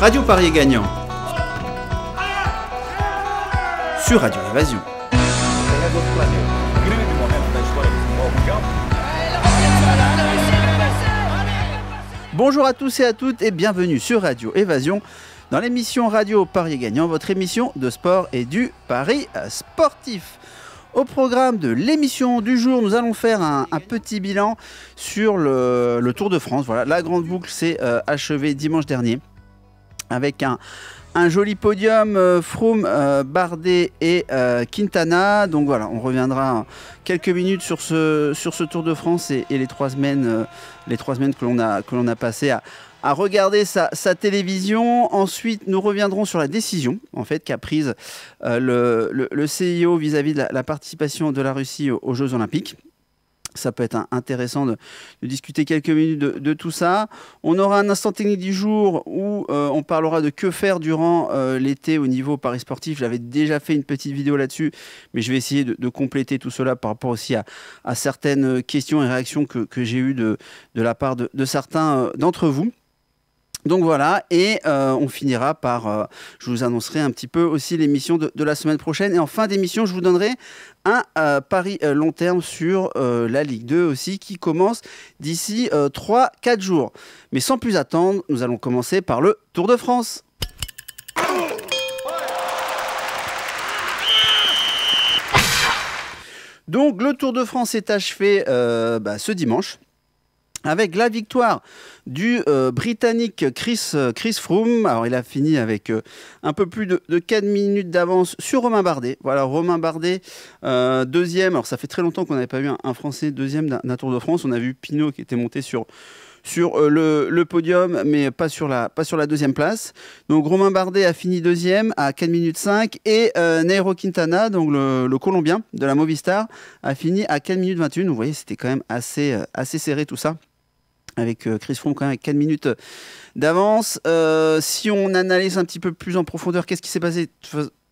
Radio Paris est gagnant sur Radio Évasion. Bonjour à tous et à toutes et bienvenue sur Radio Évasion dans l'émission Radio Paris est gagnant, votre émission de sport et du Paris sportif. Au programme de l'émission du jour, nous allons faire un petit bilan sur le Tour de France. Voilà, la grande boucle s'est achevée dimanche dernier avec un joli podium, Froome, Bardet et Quintana. Donc voilà, on reviendra quelques minutes sur ce Tour de France et les 3 semaines, que l'on a passées à regarder sa télévision. Ensuite, nous reviendrons sur la décision en fait, qu'a prise le CIO vis-à-vis de la participation de la Russie aux Jeux Olympiques. Ça peut être intéressant de discuter quelques minutes de tout ça. On aura un instant technique du jour où on parlera de que faire durant l'été au niveau Paris sportif. J'avais déjà fait une petite vidéo là-dessus, mais je vais essayer de compléter tout cela par rapport aussi à certaines questions et réactions que j'ai eues de la part de certains d'entre vous. Donc voilà, et on finira par, je vous annoncerai un petit peu aussi l'émission de la semaine prochaine. Et en fin d'émission, je vous donnerai un pari long terme sur la Ligue 2 aussi, qui commence d'ici 3-4 jours. Mais sans plus attendre, nous allons commencer par le Tour de France. Donc le Tour de France est achevé ce dimanche, avec la victoire du Britannique Chris Froome. Alors, il a fini avec un peu plus de 4 minutes d'avance sur Romain Bardet. Voilà, Romain Bardet, deuxième. Alors, ça fait très longtemps qu'on n'avait pas eu un Français deuxième d'un Tour de France. On a vu Pinot qui était monté sur le podium, mais pas sur la deuxième place. Donc, Romain Bardet a fini deuxième à 4 minutes 5. Et Nairo Quintana, donc le Colombien de la Movistar, a fini à 4 minutes 21. Vous voyez, c'était quand même assez serré tout ça, avec Chris Froome quand même avec 4 minutes d'avance. Si on analyse un petit peu plus en profondeur, qu'est-ce qui s'est passé ?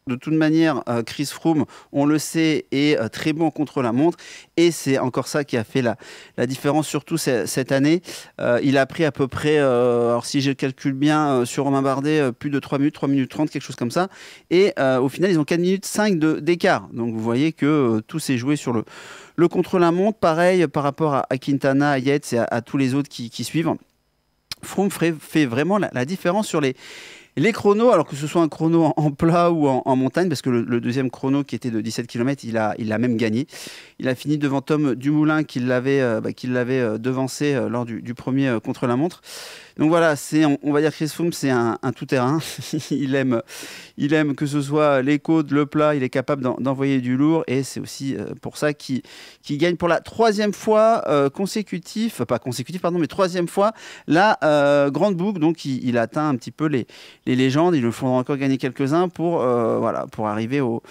De toute manière, Chris Froome, on le sait, est très bon contre la montre. Et c'est encore ça qui a fait la différence, surtout cette année. Il a pris à peu près, alors si je calcule bien, sur Romain Bardet, plus de 3 minutes 30, quelque chose comme ça. Et au final, ils ont 4 minutes 5 d'écart. Donc vous voyez que tout s'est joué sur le contre-la-montre. Pareil par rapport à Quintana, à Yates et à tous les autres qui suivent. Froome fait vraiment la différence sur les chronos, alors que ce soit un chrono en plat ou en montagne, parce que le deuxième chrono qui était de 17 km, il a même gagné. Il a fini devant Tom Dumoulin qui l'avait devancé lors du premier contre-la-montre. Donc voilà, on va dire que Chris Froome, c'est un tout-terrain. il aime que ce soit les côtes, le plat, il est capable d'envoyer du lourd, et c'est aussi pour ça qu'il gagne pour la troisième fois mais troisième fois la grande boucle. Donc il atteint un petit peu les légendes. Il le faudra encore gagner quelques-uns pour arriver aux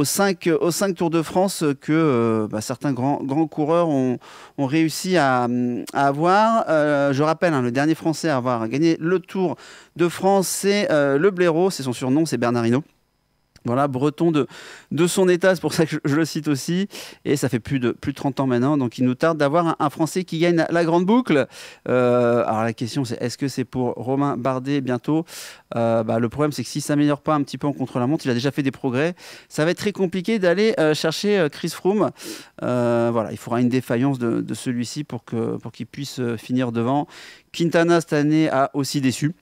5 Tours de France que certains grands coureurs ont réussi à avoir. Je rappelle, le dernier Français à avoir gagné le Tour de France, c'est le blaireau, c'est son surnom, c'est Bernard Hinault. Voilà, breton de son état, c'est pour ça que je le cite aussi. Et ça fait plus de 30 ans maintenant, donc il nous tarde d'avoir un Français qui gagne la grande boucle. Alors la question c'est, est-ce que c'est pour Romain Bardet bientôt ? Le problème c'est que s'il ne s'améliore pas un petit peu en contre-la-montre, il a déjà fait des progrès, ça va être très compliqué d'aller chercher Chris Froome. Il faudra une défaillance de celui-ci pour qu'il puisse finir devant. Quintana cette année a aussi déçu.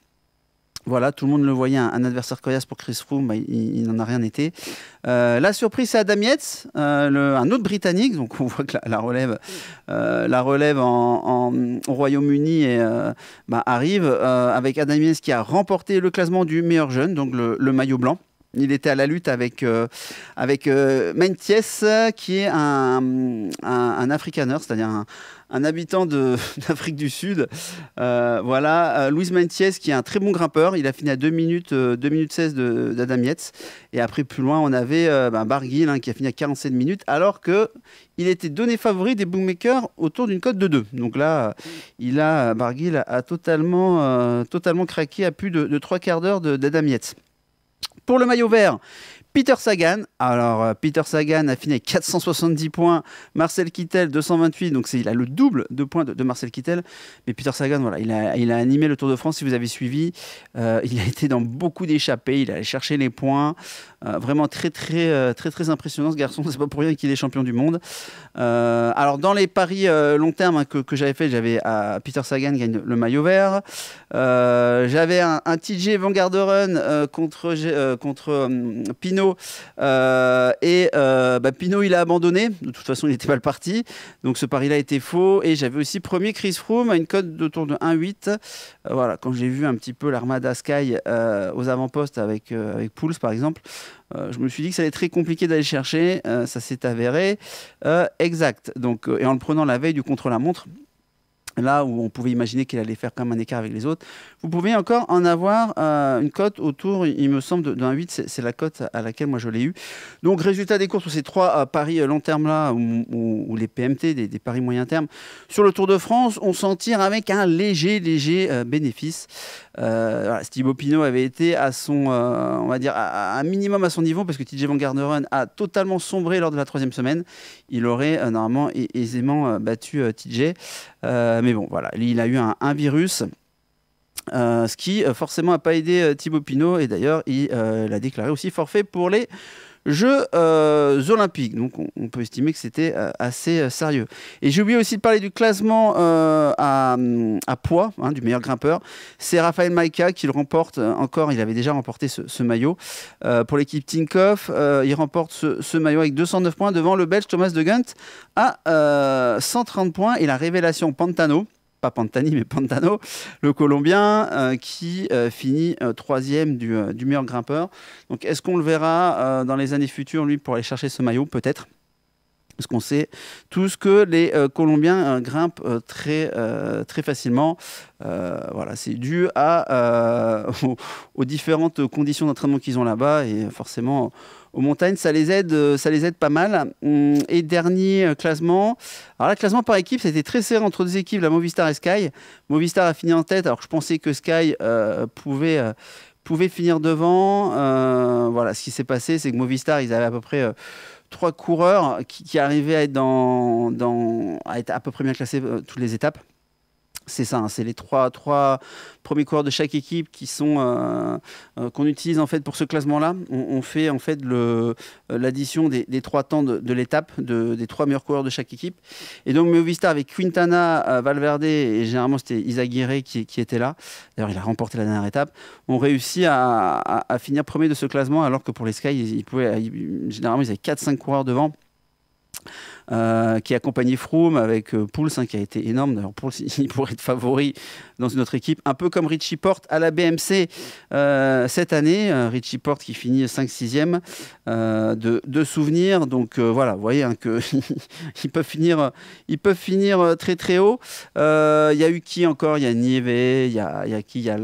Voilà, tout le monde le voyait, un adversaire coriace pour Chris Froome, il n'en a rien été. La surprise, c'est Adam Yates, un autre Britannique. Donc on voit que la relève au Royaume-Uni arrive avec Adam Yates qui a remporté le classement du meilleur jeune, donc le maillot blanc. Il était à la lutte avec Meintjes, qui est un Afrikaner, c'est-à-dire un habitant d'Afrique du Sud. Louis Meintjes, qui est un très bon grimpeur. Il a fini à 2 minutes 16 d'Adam Yates. Et après, plus loin, on avait Barguil, qui a fini à 47 minutes, alors qu'il était donné favori des bookmakers autour d'une cote de 2. Donc là, Barguil a totalement craqué à plus de 3 quarts d'heure d'Adam Yates. Pour le maillot vert, Peter Sagan. Alors, Peter Sagan a fini avec 470 points. Marcel Kittel, 228. Donc, il a le double de points de Marcel Kittel. Mais Peter Sagan, voilà, il a animé le Tour de France. Si vous avez suivi, il a été dans beaucoup d'échappées. Il allait chercher les points. Vraiment très impressionnant ce garçon. C'est pas pour rien qu'il est champion du monde. Alors, dans les paris long terme que j'avais fait, j'avais Peter Sagan gagne le maillot vert. J'avais un TJ Van Garderen contre Pinot. Pinot, il a abandonné. De toute façon, il n'était pas le parti. Donc, ce pari-là était faux. Et j'avais aussi premier Chris Froome à une cote d'autour de 1,8. Voilà, quand j'ai vu un petit peu l'Armada Sky aux avant-postes avec Pouls, par exemple, je me suis dit que ça allait être très compliqué d'aller chercher. Ça s'est avéré exact. Donc, et en le prenant la veille du contre-la-montre, là où on pouvait imaginer qu'il allait faire quand même un écart avec les autres, vous pouvez encore en avoir une cote autour, il me semble, d'un 8, c'est la cote à laquelle moi je l'ai eu. Donc résultat des courses sur ces trois paris long terme là, ou les PMT, des paris moyen terme, sur le Tour de France, on s'en tire avec un léger bénéfice. Voilà, Thibaut Pinot avait été à son, on va dire, à un minimum à son niveau, parce que TJ Van Garderen a totalement sombré lors de la 3e semaine. Il aurait normalement aisément battu TJ. Mais bon, voilà, il a eu un virus, ce qui forcément n'a pas aidé Thibaut Pinot. Et d'ailleurs, il a déclaré aussi forfait pour les Jeux Olympiques. Donc, on peut estimer que c'était assez sérieux. Et j'ai oublié aussi de parler du classement à poids, hein, du meilleur grimpeur. C'est Raphaël Maïka qui le remporte encore. Il avait déjà remporté ce maillot. Pour l'équipe Tinkoff, il remporte ce maillot avec 209 points devant le Belge Thomas de Gendt à 130 points. Et la révélation Pantano, pas Pantani, mais Pantano, le Colombien, qui finit 3e du meilleur grimpeur. Donc, est-ce qu'on le verra dans les années futures, lui, pour aller chercher ce maillot? Peut-être. Parce qu'on sait tous que les Colombiens grimpent très facilement. Voilà, c'est dû aux différentes conditions d'entraînement qu'ils ont là-bas, et forcément aux montagnes, ça les aide pas mal. Et dernier classement. Alors là, classement par équipe, c'était très serré entre deux équipes, la Movistar et Sky. Movistar a fini en tête, alors que je pensais que Sky pouvait finir devant. Voilà, ce qui s'est passé, c'est que Movistar, ils avaient à peu près 3 coureurs qui arrivaient à être à être à peu près bien classés toutes les étapes. C'est ça, hein, c'est les trois premiers coureurs de chaque équipe qui sont qu'on utilise en fait pour ce classement-là. On fait en fait l'addition des 3 temps de l'étape, des 3 meilleurs coureurs de chaque équipe. Et donc Movistar avec Quintana, Valverde, et généralement c'était Izagirre qui était là. D'ailleurs, il a remporté la dernière étape. On réussit à finir premier de ce classement, alors que pour les Sky, généralement ils avaient 4-5 coureurs devant. Qui accompagnait Froome avec Pouls, hein, qui a été énorme. D'ailleurs, Pouls, il pourrait être favori dans une autre équipe, un peu comme Richie Porte à la BMC cette année. Richie Porte qui finit 5-6e de souvenirs. Donc voilà, vous voyez hein, qu'ils peuvent finir très haut. Il y a eu qui encore? Il y a Nieve, il y a qui? Il y a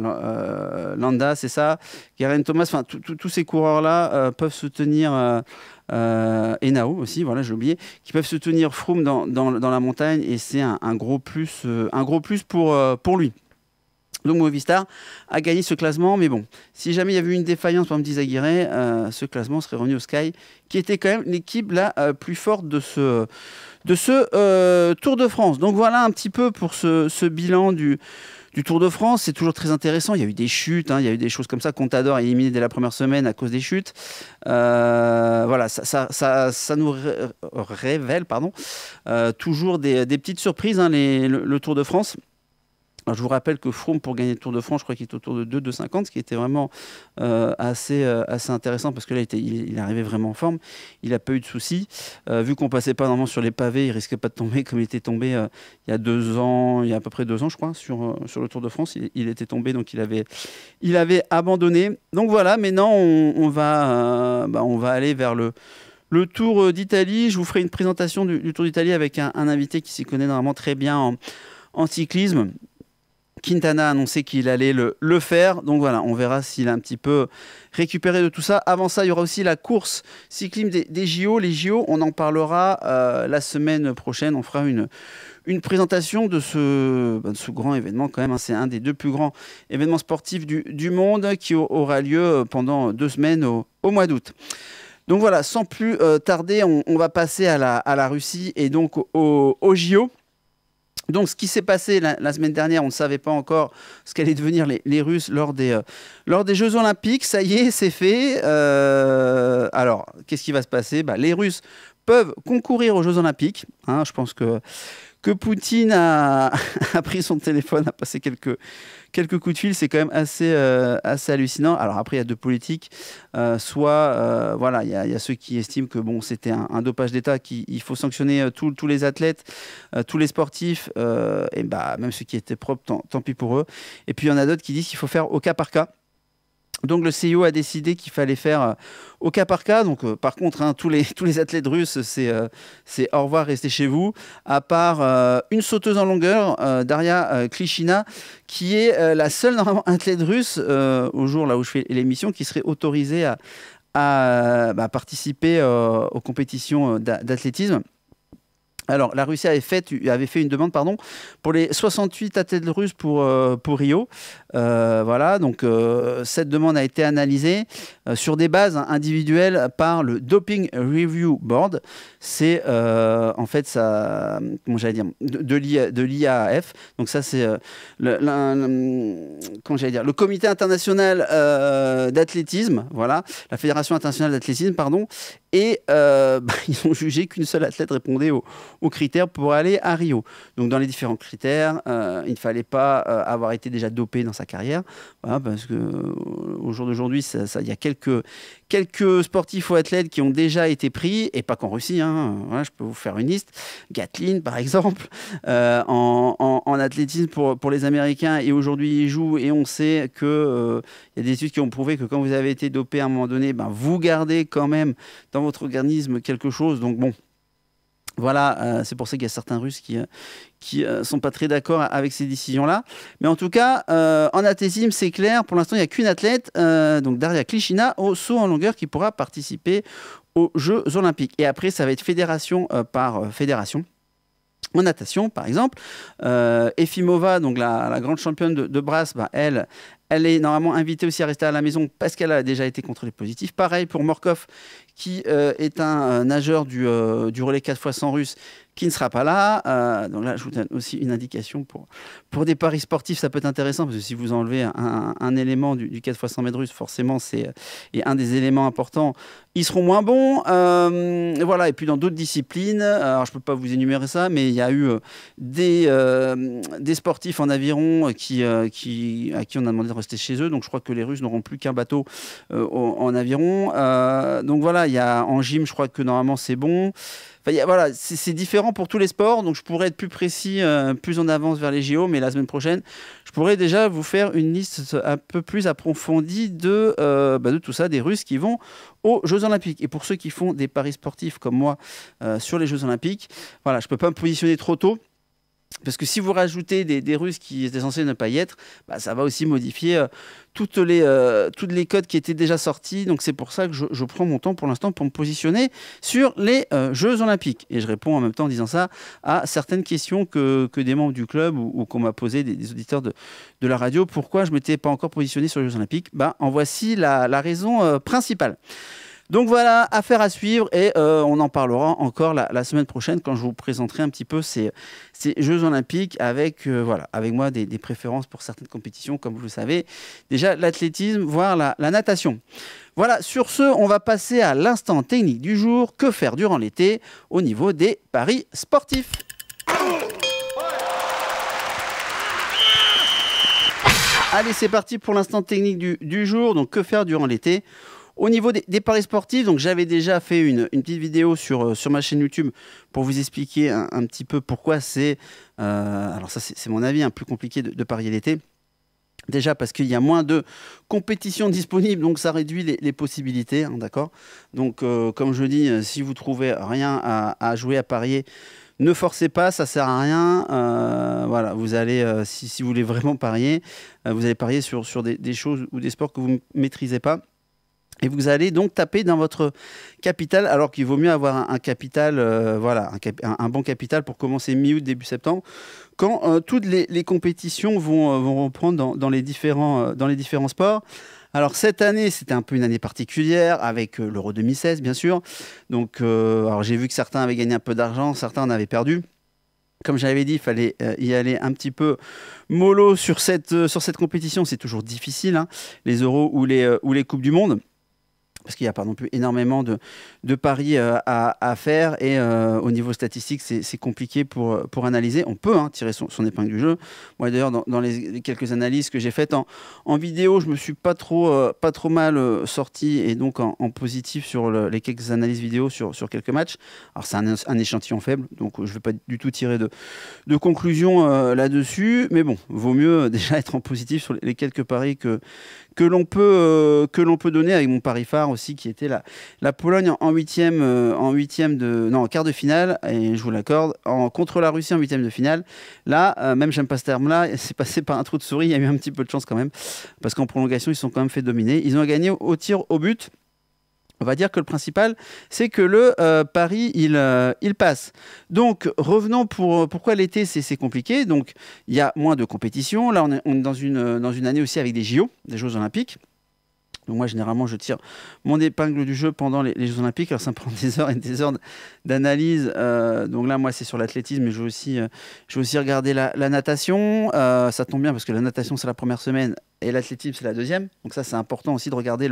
Landa, c'est ça? Geraint Thomas, enfin tous ces coureurs-là peuvent se tenir. Henao aussi, voilà, j'ai oublié, qui peuvent se tenir Froome dans la montagne, et c'est un gros plus pour lui. Donc Movistar a gagné ce classement, mais bon, si jamais il y avait eu une défaillance, par exemple d'Izagirre, ce classement serait revenu au Sky, qui était quand même l'équipe la plus forte de ce Tour de France. Donc voilà un petit peu pour ce bilan du Tour de France. C'est toujours très intéressant. Il y a eu des chutes, hein, il y a eu des choses comme ça. Contador est éliminé dès la première semaine à cause des chutes. Voilà, ça nous révèle toujours des petites surprises, hein, le Tour de France. Alors, je vous rappelle que Froome, pour gagner le Tour de France, je crois qu'il est autour de 2,50, ce qui était vraiment assez intéressant, parce que là, il arrivait vraiment en forme. Il n'a pas eu de soucis. Vu qu'on passait pas normalement sur les pavés, il risquait pas de tomber comme il était tombé il y a 2 ans, il y a à peu près 2 ans, je crois, sur le Tour de France. Il était tombé, donc il avait abandonné. Donc voilà, maintenant, on va aller vers le Tour d'Italie. Je vous ferai une présentation du Tour d'Italie avec un invité qui s'y connaît normalement très bien en cyclisme, Quintana a annoncé qu'il allait le faire. Donc voilà, on verra s'il a un petit peu récupéré de tout ça. Avant ça, il y aura aussi la course cyclisme des JO. Les JO, on en parlera la semaine prochaine. On fera une présentation de ce grand événement quand même. Hein. C'est un des 2 plus grands événements sportifs du monde qui aura lieu pendant 2 semaines au mois d'août. Donc voilà, sans plus tarder, on va passer à la Russie et donc aux JO. Donc, ce qui s'est passé la semaine dernière, on ne savait pas encore ce qu'allaient devenir les Russes lors des Jeux Olympiques. Ça y est, c'est fait. Alors, qu'est-ce qui va se passer? Les Russes peuvent concourir aux Jeux Olympiques. Hein, je pense que Poutine a pris son téléphone, a passé quelques coups de fil, c'est quand même assez hallucinant. Alors après, il y a 2 politiques. Voilà, il y a ceux qui estiment que bon, c'était un dopage d'État, qu'il faut sanctionner tous les athlètes, tous les sportifs, et même ceux qui étaient propres, tant pis pour eux. Et puis il y en a d'autres qui disent qu'il faut faire au cas par cas. Donc le CIO a décidé qu'il fallait faire au cas par cas. Donc par contre, hein, tous les athlètes russes, c'est au revoir, restez chez vous. À part une sauteuse en longueur, Daria Klishina, qui est la seule normalement athlète russe au jour là où je fais l'émission qui serait autorisée à participer aux compétitions d'athlétisme. Alors, la Russie avait fait une demande pour les 68 athlètes russes pour Rio. Voilà, donc cette demande a été analysée sur des bases individuelles par le Doping Review Board. C'est en fait ça, comment j'allais dire, de l'IAAF. Donc ça, c'est le Comité international d'athlétisme, voilà, la Fédération internationale d'athlétisme, pardon. Et ils ont jugé qu'une seule athlète répondait aux critères pour aller à Rio. Donc dans les différents critères, il ne fallait pas avoir été déjà dopé dans sa carrière, voilà, parce qu'au jour d'aujourd'hui, il y a quelques sportifs ou athlètes qui ont déjà été pris, et pas qu'en Russie, hein, voilà, je peux vous faire une liste. Gatlin, par exemple, en athlétisme pour les Américains, et aujourd'hui il joue, et on sait qu'il y a des études qui ont prouvé que quand vous avez été dopé à un moment donné, vous gardez quand même dans votre organisme quelque chose. Donc bon, voilà, c'est pour ça qu'il y a certains Russes qui sont pas très d'accord avec ces décisions-là. Mais en tout cas, en athlétisme, c'est clair. Pour l'instant, il n'y a qu'une athlète, donc Daria Klishina, au saut en longueur, qui pourra participer aux Jeux Olympiques. Et après, ça va être fédération par fédération. En natation, par exemple, Efimova, donc la grande championne de brasse, elle est normalement invitée aussi à rester à la maison parce qu'elle a déjà été contrôlée positive. Pareil pour Morkov, qui est un nageur du relais 4x100 russe, qui ne sera pas là. Donc là, je vous donne aussi une indication pour des paris sportifs, ça peut être intéressant, parce que si vous enlevez un élément du 4x100 mètres russe, forcément, c'est un des éléments importants. Ils seront moins bons. Voilà. Et puis dans d'autres disciplines, alors je ne peux pas vous énumérer ça, mais il y a eu des sportifs en aviron à qui on a demandé de rester chez eux. Donc je crois que les Russes n'auront plus qu'un bateau en aviron. Donc voilà, il y a en gym, je crois que normalement c'est bon. Enfin, voilà, c'est différent pour tous les sports, donc je pourrais être plus précis, plus en avance vers les JO, mais la semaine prochaine, je pourrais déjà vous faire une liste un peu plus approfondie de tout ça, des Russes qui vont aux Jeux Olympiques. Et pour ceux qui font des paris sportifs comme moi sur les Jeux Olympiques, voilà, je ne peux pas me positionner trop tôt. Parce que si vous rajoutez des Russes qui étaient censés ne pas y être, ça va aussi modifier toutes les codes qui étaient déjà sortis. Donc c'est pour ça que je prends mon temps pour l'instant pour me positionner sur les Jeux Olympiques. Et je réponds en même temps en disant ça à certaines questions que des membres du club ou qu'on m'a posé, des auditeurs de la radio. Pourquoi je ne m'étais pas encore positionné sur les Jeux Olympiques? En voici la raison principale. Donc voilà, affaire à suivre, et on en parlera encore la semaine prochaine quand je vous présenterai un petit peu ces Jeux Olympiques avec moi des préférences pour certaines compétitions, comme vous le savez. Déjà l'athlétisme, voire la natation. Voilà, sur ce, on va passer à l'instant technique du jour. Que faire durant l'été au niveau des paris sportifs? Allez, c'est parti pour l'instant technique du jour. Donc, que faire durant l'été? Au niveau des paris sportifs, donc j'avais déjà fait une petite vidéo sur ma chaîne YouTube pour vous expliquer un petit peu pourquoi c'est... alors ça, c'est mon avis, plus compliqué de parier l'été. Déjà parce qu'il y a moins de compétitions disponibles, donc ça réduit les possibilités, d'accord. Donc comme je dis, si vous trouvez rien à jouer, à parier, Ne forcez pas, ça sert à rien. Voilà, vous allez, si vous voulez vraiment parier, vous allez parier sur des choses ou des sports que vous ne maîtrisez pas. Et vous allez donc taper dans votre capital, alors qu'il vaut mieux avoir un capital, voilà, un bon capital pour commencer mi-août, début septembre, quand toutes les compétitions vont reprendre dans les différents sports. Alors cette année, c'était un peu une année particulière, avec l'Euro 2016, bien sûr. Donc, alors j'ai vu que certains avaient gagné un peu d'argent, certains en avaient perdu. Comme j'avais dit, il fallait y aller un petit peu mollo sur cette compétition. C'est toujours difficile, hein, les Euros ou les Coupes du Monde, parce qu'il n'y a pas non plus énormément de paris à faire, et au niveau statistique, c'est compliqué pour analyser. On peut tirer son épingle du jeu. Moi, d'ailleurs, dans les quelques analyses que j'ai faites en vidéo, je me suis pas trop mal sorti, et donc en positif sur les quelques analyses vidéo sur quelques matchs. Alors, c'est un échantillon faible, donc je ne vais pas du tout tirer de conclusion là-dessus, mais bon, vaut mieux déjà être en positif sur les quelques paris que l'on peut donner, avec mon pari phare aussi, qui était la Pologne en quart de finale, et je vous l'accorde, contre la Russie en huitième de finale. Là, même j'aime pas ce terme-là, c'est passé par un trou de souris. Il y a eu un petit peu de chance quand même, parce qu'en prolongation, ils se sont quand même fait dominer. Ils ont gagné au tir au but. On va dire que le principal, c'est que le pari, il passe. Donc, revenons pourquoi l'été, c'est compliqué. Donc, il y a moins de compétition. Là, on est dans une année aussi avec des JO, des Jeux Olympiques. Donc moi, généralement, je tire mon épingle du jeu pendant les Jeux Olympiques. Alors, ça me prend des heures et des heures d'analyse. Donc là, moi, c'est sur l'athlétisme, mais je vais aussi regarder la natation. Ça tombe bien, parce que la natation, c'est la première semaine, et l'athlétisme, c'est la deuxième. Donc ça, c'est important aussi de regarder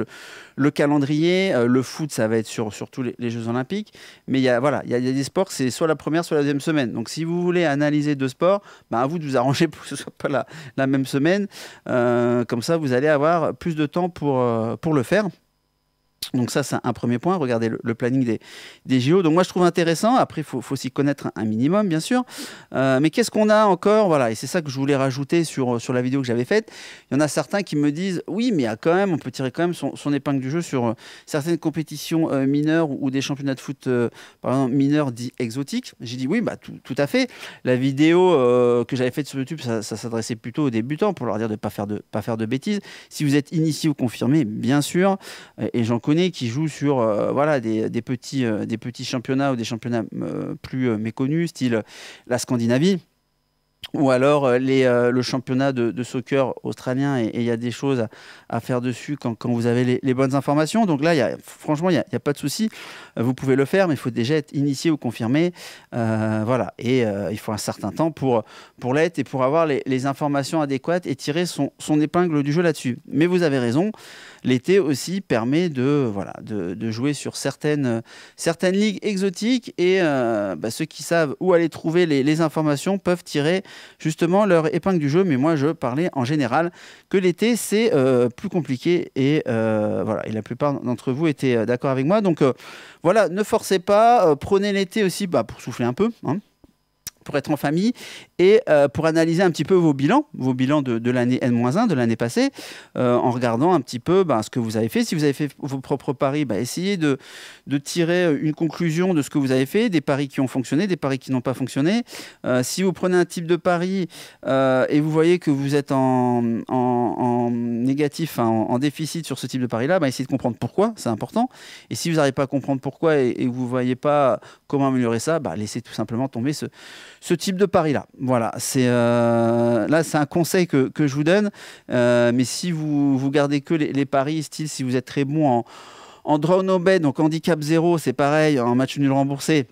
le calendrier. Le foot, ça va être sur tous les Jeux Olympiques. Mais il y a des sports, c'est soit la première, soit la deuxième semaine. Donc si vous voulez analyser deux sports, à vous de vous arranger pour que ce ne soit pas la même semaine. Comme ça, vous allez avoir plus de temps pour le faire. Donc ça, c'est un premier point. Regardez le planning des JO. Donc moi, je trouve intéressant. Après, il faut s'y connaître un minimum, bien sûr. Mais qu'est-ce qu'on a encore? Voilà, et c'est ça que je voulais rajouter sur la vidéo que j'avais faite. Il y en a certains qui me disent, oui, mais on peut tirer quand même son épingle du jeu sur certaines compétitions mineures, ou des championnats de foot, par exemple, mineurs dits exotiques. J'ai dit oui, tout à fait. La vidéo que j'avais faite sur YouTube, ça s'adressait plutôt aux débutants, pour leur dire de ne pas faire de bêtises. Si vous êtes initié ou confirmé, bien sûr, et j'en connais qui jouent sur des petits championnats, ou des championnats plus méconnus, style la Scandinavie, ou alors le championnat de soccer australien, et il y a des choses à faire dessus quand vous avez les bonnes informations. Donc là, franchement, il n'y a pas de souci. Vous pouvez le faire, mais il faut déjà être initié ou confirmé. Voilà. Et il faut un certain temps pour l'être, et pour avoir les informations adéquates, et tirer son épingle du jeu là-dessus. Mais vous avez raison, l'été aussi permet de jouer sur certaines ligues exotiques, et ceux qui savent où aller trouver les informations peuvent tirer justement leur épingle du jeu. Mais moi, je parlais en général que l'été, c'est plus compliqué, et voilà. Et la plupart d'entre vous étaient d'accord avec moi. Donc voilà, ne forcez pas, prenez l'été aussi pour souffler un peu, hein, pour être en famille, et pour analyser un petit peu vos bilans de l'année N-1, de l'année passée, en regardant un petit peu ce que vous avez fait. Si vous avez fait vos propres paris, essayez de tirer une conclusion de ce que vous avez fait, des paris qui ont fonctionné, des paris qui n'ont pas fonctionné. Si vous prenez un type de pari et vous voyez que vous êtes en négatif, en déficit sur ce type de pari-là, essayez de comprendre pourquoi, c'est important. Et si vous n'arrivez pas à comprendre pourquoi, et que vous ne voyez pas comment améliorer ça, laissez tout simplement tomber ce type de pari-là. Voilà, là, c'est un conseil que je vous donne. Mais si vous gardez que les paris, style, si vous êtes très bon en draw no bet, donc handicap 0, c'est pareil, en match nul remboursé,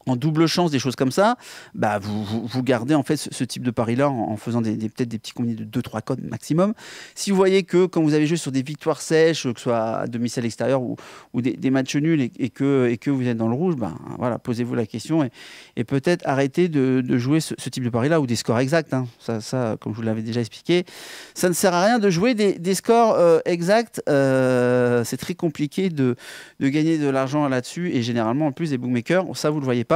en double chance, des choses comme ça, vous gardez en fait ce type de pari-là, en faisant peut-être des petits combinés de 2-3 codes maximum. Si vous voyez que quand vous avez joué sur des victoires sèches, que ce soit à domicile, à l'extérieur, ou des matchs nuls, et que vous êtes dans le rouge, voilà, posez-vous la question, et peut-être arrêtez de jouer ce type de pari-là, ou des scores exacts. Hein. Ça, comme je vous l'avais déjà expliqué, ça ne sert à rien de jouer des scores exacts. C'est très compliqué de gagner de l'argent là-dessus, et généralement, en plus, les bookmakers, ça, vous ne le voyez pas,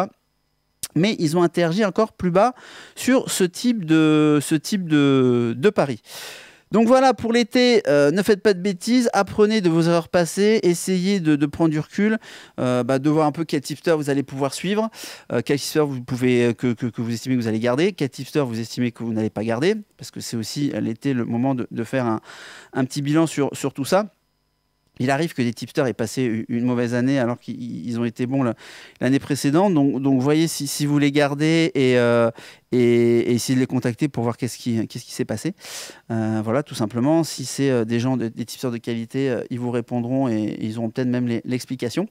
mais ils ont interagi encore plus bas sur ce type de pari. Donc voilà, pour l'été, ne faites pas de bêtises, apprenez de vos erreurs passées, essayez de prendre du recul, de voir un peu quel tipster vous allez pouvoir suivre, quel tipster vous pouvez, que vous estimez que vous allez garder, quel tipster vous estimez que vous n'allez pas garder, parce que c'est aussi l'été le moment de faire un petit bilan sur tout ça. Il arrive que des tipsters aient passé une mauvaise année alors qu'ils ont été bons l'année précédente. Donc voyez si vous les gardez et essayez de les contacter pour voir qu'est-ce qui s'est passé. Voilà, tout simplement. Si c'est des gens, des tipsters de qualité, ils vous répondront et ils auront peut-être même l'explication.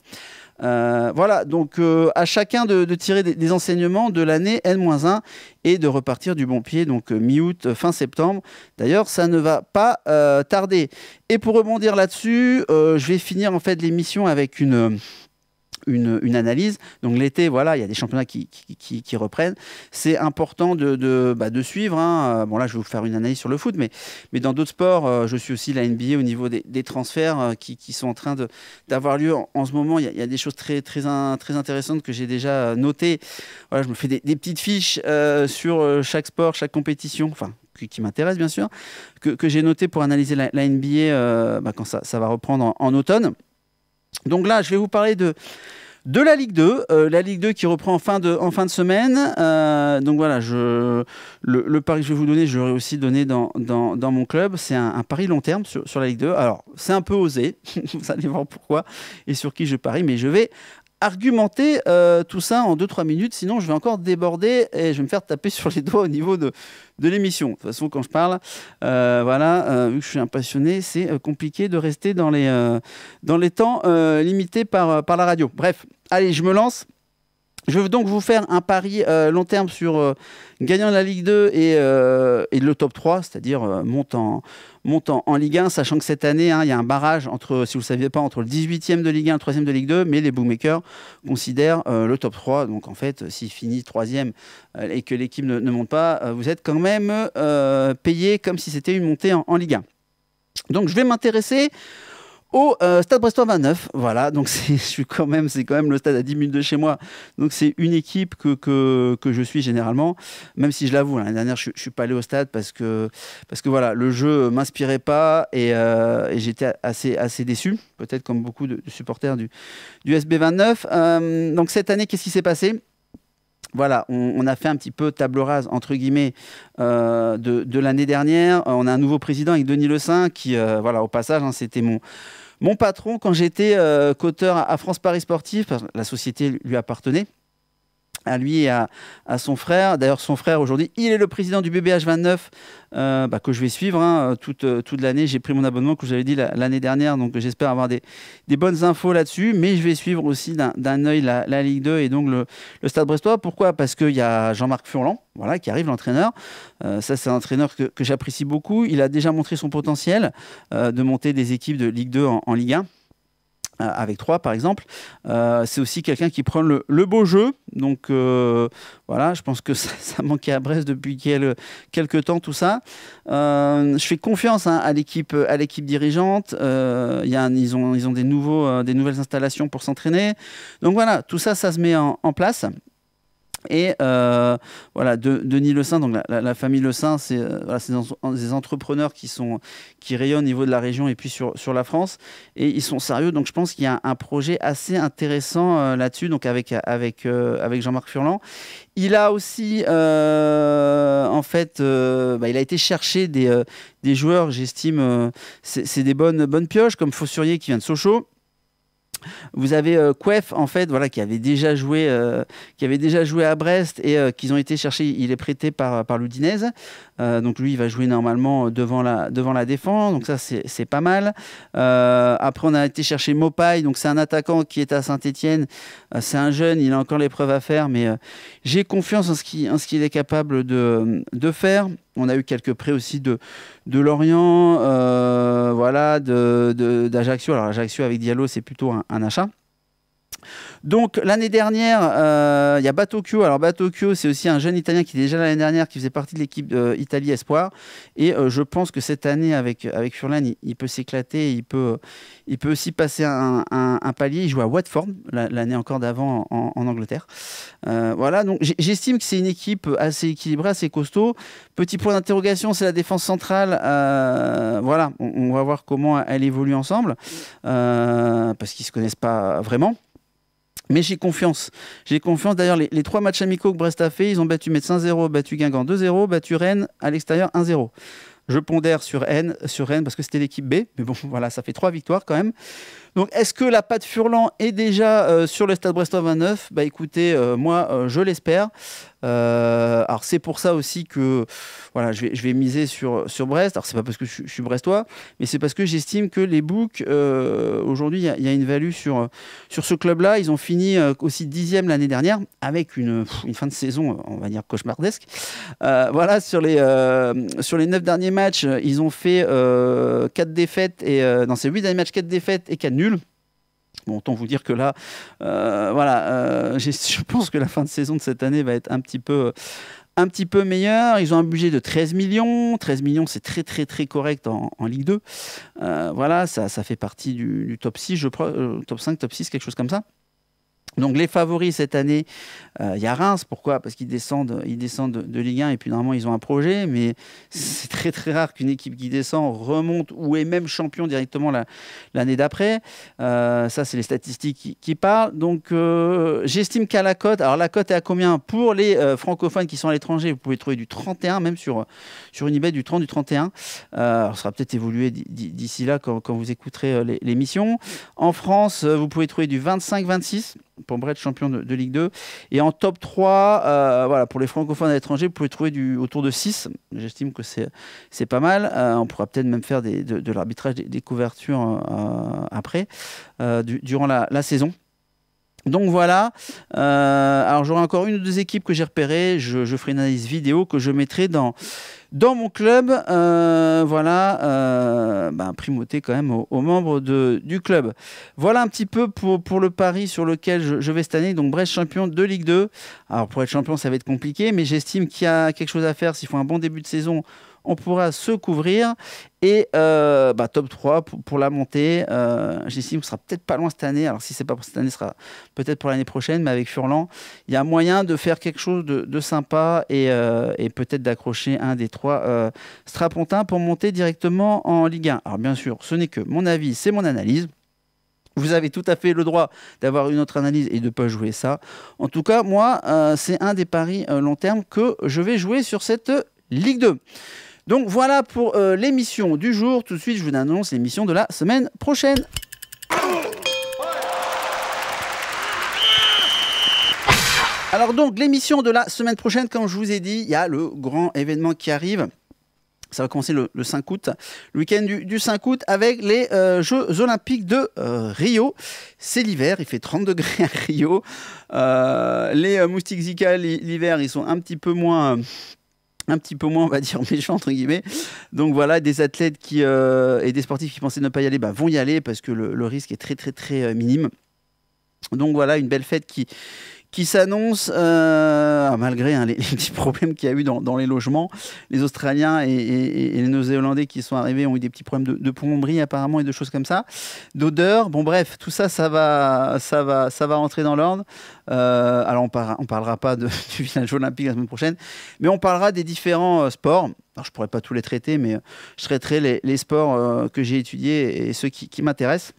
Voilà, donc à chacun de tirer des enseignements de l'année N-1 et de repartir du bon pied, donc mi-août, fin septembre. D'ailleurs, ça ne va pas tarder. Et pour rebondir là-dessus, je vais finir en fait l'émission avec une analyse. Donc l'été, voilà, il y a des championnats qui reprennent. C'est important de suivre. Hein. Bon, là, je vais vous faire une analyse sur le foot, mais dans d'autres sports, je suis aussi la NBA au niveau des transferts qui sont en train d'avoir lieu en ce moment. Il y a des choses très, très, très intéressantes que j'ai déjà notées. Voilà, je me fais des petites fiches sur chaque sport, chaque compétition, enfin, qui m'intéresse bien sûr, que j'ai noté pour analyser la NBA quand ça va reprendre en automne. Donc là, je vais vous parler de la Ligue 2, la Ligue 2 qui reprend en fin de semaine. Donc voilà, le pari que je vais vous donner, je l'aurais aussi donné dans mon club. C'est un pari long terme sur la Ligue 2. Alors, c'est un peu osé, vous allez voir pourquoi et sur qui je parie, mais je vais argumenter tout ça en 2-3 minutes, sinon je vais encore déborder et je vais me faire taper sur les doigts au niveau de l'émission. De toute façon, quand je parle, vu que je suis un passionné, c'est compliqué de rester dans les temps limités par la radio. Bref, allez, je me lance. Je veux donc vous faire un pari long terme sur gagnant de la Ligue 2 et le top 3, c'est-à-dire montant en Ligue 1, sachant que cette année, il y a un barrage, si vous ne le saviez pas, entre le 18e de Ligue 1 et le 3e de Ligue 2, mais les bookmakers considèrent le top 3. Donc en fait, s'il finit 3e et que l'équipe ne monte pas, vous êtes quand même payé comme si c'était une montée en Ligue 1. Donc je vais m'intéresser au Stade Brestois 29, voilà, donc c'est quand même le stade à 10 minutes de chez moi, donc c'est une équipe que je suis généralement, même si je l'avoue, l'année dernière je suis pas allé au stade parce que voilà, le jeu m'inspirait pas et j'étais assez déçu, peut-être comme beaucoup de supporters du SB 29. Donc cette année, qu'est-ce qui s'est passé ? Voilà, on a fait un petit peu table rase, entre guillemets, de l'année dernière. On a un nouveau président avec Denis Le Saint qui, voilà, au passage, c'était mon patron quand j'étais coteur à France Paris Sportif. La société lui appartenait, à lui et à son frère. D'ailleurs, son frère, aujourd'hui, il est le président du BBH 29, que je vais suivre toute l'année. J'ai pris mon abonnement, que j'avais dit l'année dernière, donc j'espère avoir des bonnes infos là-dessus. Mais je vais suivre aussi d'un œil la Ligue 2 et donc le Stade Brestois. Pourquoi ? Parce qu'il y a Jean-Marc Furlan, voilà, qui arrive, l'entraîneur. Ça, c'est un entraîneur que j'apprécie beaucoup. Il a déjà montré son potentiel de monter des équipes de Ligue 2 en Ligue 1. Avec 3 par exemple, c'est aussi quelqu'un qui prend le beau jeu, donc voilà, je pense que ça manquait à Brest depuis quelques temps tout ça. Je fais confiance à l'équipe dirigeante, ils ont des nouvelles installations pour s'entraîner, donc voilà, tout ça se met en place. Et voilà, Denis Le Saint, donc la famille Le Saint, c'est des entrepreneurs qui rayonnent au niveau de la région et puis sur la France. Et ils sont sérieux, donc je pense qu'il y a un projet assez intéressant là-dessus, donc avec Jean-Marc Furlan. Il a aussi, il a été chercher des joueurs, j'estime, c'est des bonnes pioches, comme Fossurier qui vient de Sochaux. Vous avez Quef, en fait, voilà, qui avait déjà joué à Brest et qu'ils ont été chercher. Il est prêté par l'Udinese. Donc lui, il va jouer normalement devant la défense. Donc ça, c'est pas mal. Après, on a été chercher Mopai. Donc c'est un attaquant qui est à Saint-Etienne. C'est un jeune, il a encore l'épreuve à faire, mais j'ai confiance en ce qu'il est capable de faire. On a eu quelques prêts aussi de Lorient, voilà, d'Ajaccio. Alors Ajaccio avec Diallo, c'est plutôt un achat. Donc l'année dernière, il y a Batocchio. Alors Batocchio, c'est aussi un jeune Italien qui déjà l'année dernière, qui faisait partie de l'équipe Italie Espoir. Et je pense que cette année, avec Furlan, il peut s'éclater. Il peut aussi passer un palier. Il joue à Watford, l'année encore d'avant en Angleterre. Voilà, donc j'estime que c'est une équipe assez équilibrée, assez costaud. Petit point d'interrogation, c'est la défense centrale. Voilà, on va voir comment elle évolue ensemble. Parce qu'ils ne se connaissent pas vraiment. Mais j'ai confiance. J'ai confiance. D'ailleurs, les 3 matchs amicaux que Brest a fait, ils ont battu Metz 1-0, battu Guingamp 2-0, battu Rennes à l'extérieur 1-0. Je pondère sur Rennes parce que c'était l'équipe B. Mais bon, voilà, ça fait 3 victoires quand même. Donc, est-ce que la patte Furlan est déjà sur le Stade Brestois 29? Bah écoutez, moi, je l'espère. Alors, c'est pour ça aussi que voilà, je vais miser sur Brest. Alors, c'est pas parce que je suis brestois, mais c'est parce que j'estime que les books, aujourd'hui, il y a une value sur ce club-là. Ils ont fini aussi 10e l'année dernière, avec une fin de saison, on va dire, cauchemardesque. Voilà, sur les 9 derniers matchs, ils ont fait 4 défaites, et dans ces 8 derniers matchs, 4 défaites et 4 nuls. Bon, autant vous dire que là, voilà, je pense que la fin de saison de cette année va être un petit peu meilleure. Ils ont un budget de 13 millions. 13 millions, c'est très, très, très correct en Ligue 2. Voilà, ça fait partie du top 6, je crois, top 5, top 6, quelque chose comme ça. Donc les favoris cette année, il y a Reims. Pourquoi? Parce qu'ils descendent de Ligue 1 et puis normalement ils ont un projet, mais c'est très très rare qu'une équipe qui descend remonte ou est même champion directement l'année d'après. Ça c'est les statistiques qui parlent. Donc j'estime qu'à la cote, alors la cote est à combien? Pour les francophones qui sont à l'étranger, vous pouvez trouver du 31, même sur une eBay du 30, du 31. Alors ça sera peut-être évolué d'ici là quand vous écouterez l'émission. En France, vous pouvez trouver du 25-26. Pour Brest, champion de Ligue 2. Et en top 3, voilà, pour les francophones à l'étranger, vous pouvez trouver autour de 6. J'estime que c'est pas mal. On pourra peut-être même faire de l'arbitrage, des couvertures après, durant la saison. Donc voilà, alors j'aurai encore une ou 2 équipes que j'ai repérées. Je ferai une analyse vidéo que je mettrai dans mon club. Voilà, primauté quand même aux membres du club. Voilà un petit peu pour le pari sur lequel je vais cette année. Donc Brest champion de Ligue 2. Alors pour être champion, ça va être compliqué, mais j'estime qu'il y a quelque chose à faire. S'il faut un bon début de saison, on pourra se couvrir. Et top 3 pour la montée. J'estime que ce sera peut-être pas loin cette année. Alors si c'est pas pour cette année, ce sera peut-être pour l'année prochaine. Mais avec Furlan, il y a moyen de faire quelque chose de sympa et peut-être d'accrocher un des 3 strapontins pour monter directement en Ligue 1. Alors bien sûr, ce n'est que mon avis, c'est mon analyse. Vous avez tout à fait le droit d'avoir une autre analyse et de ne pas jouer ça. En tout cas, moi, c'est un des paris long terme que je vais jouer sur cette Ligue 2. Donc voilà pour l'émission du jour. Tout de suite, je vous annonce l'émission de la semaine prochaine. Alors donc, l'émission de la semaine prochaine, comme je vous ai dit, il y a le grand événement qui arrive. Ça va commencer le 5 août, le week-end du 5 août, avec les Jeux Olympiques de Rio. C'est l'hiver, il fait 30 degrés à Rio. Les moustiques Zika, l'hiver, ils sont un petit peu moins, on va dire, méchants, entre guillemets. Donc voilà, des athlètes et des sportifs qui pensaient ne pas y aller, vont y aller parce que le risque est très, très, très minime. Donc voilà, une belle fête qui s'annonce, malgré les petits problèmes qu'il y a eu dans les logements. Les Australiens et les Néo-Zélandais qui sont arrivés ont eu des petits problèmes de plomberie apparemment et de choses comme ça, d'odeur. Bon bref, tout ça, ça va rentrer dans l'ordre. Alors on parlera pas du village olympique la semaine prochaine, mais on parlera des différents sports. Alors je pourrais pas tous les traiter, mais je traiterai les sports que j'ai étudiés et ceux qui m'intéressent.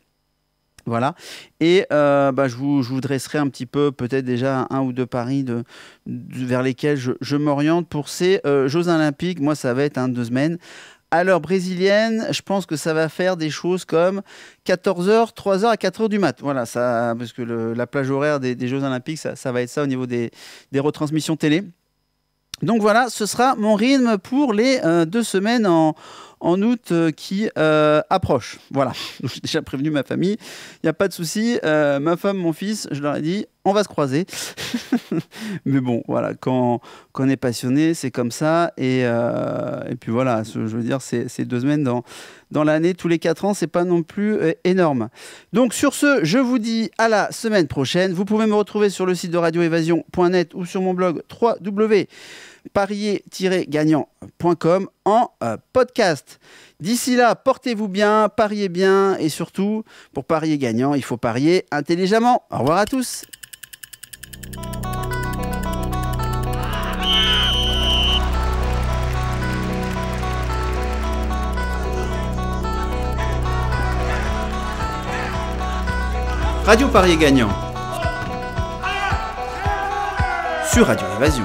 Voilà, et je vous dresserai un petit peu, peut-être déjà 1 ou 2 paris vers lesquels je m'oriente pour ces Jeux Olympiques. Moi, ça va être 2 semaines. À l'heure brésilienne, je pense que ça va faire des choses comme 14h, 3h à 4h du mat. Voilà, ça, parce que la plage horaire des Jeux Olympiques, ça va être ça au niveau des retransmissions télé. Donc voilà, ce sera mon rythme pour les 2 semaines en en août qui approche. Voilà, donc j'ai déjà prévenu ma famille, il n'y a pas de souci. Ma femme, mon fils, je leur ai dit, on va se croiser. Mais bon, voilà, quand on est passionné, c'est comme ça. Et puis voilà, je veux dire, c'est 2 semaines dans l'année, tous les 4 ans, c'est pas non plus énorme. Donc sur ce, je vous dis à la semaine prochaine. Vous pouvez me retrouver sur le site de radioévasion.net ou sur mon blog www.parier-gagnant.com en podcast. D'ici là, portez-vous bien, pariez bien et surtout, pour parier gagnant, il faut parier intelligemment. Au revoir à tous. Radio Parier Gagnant sur Radio Évasion.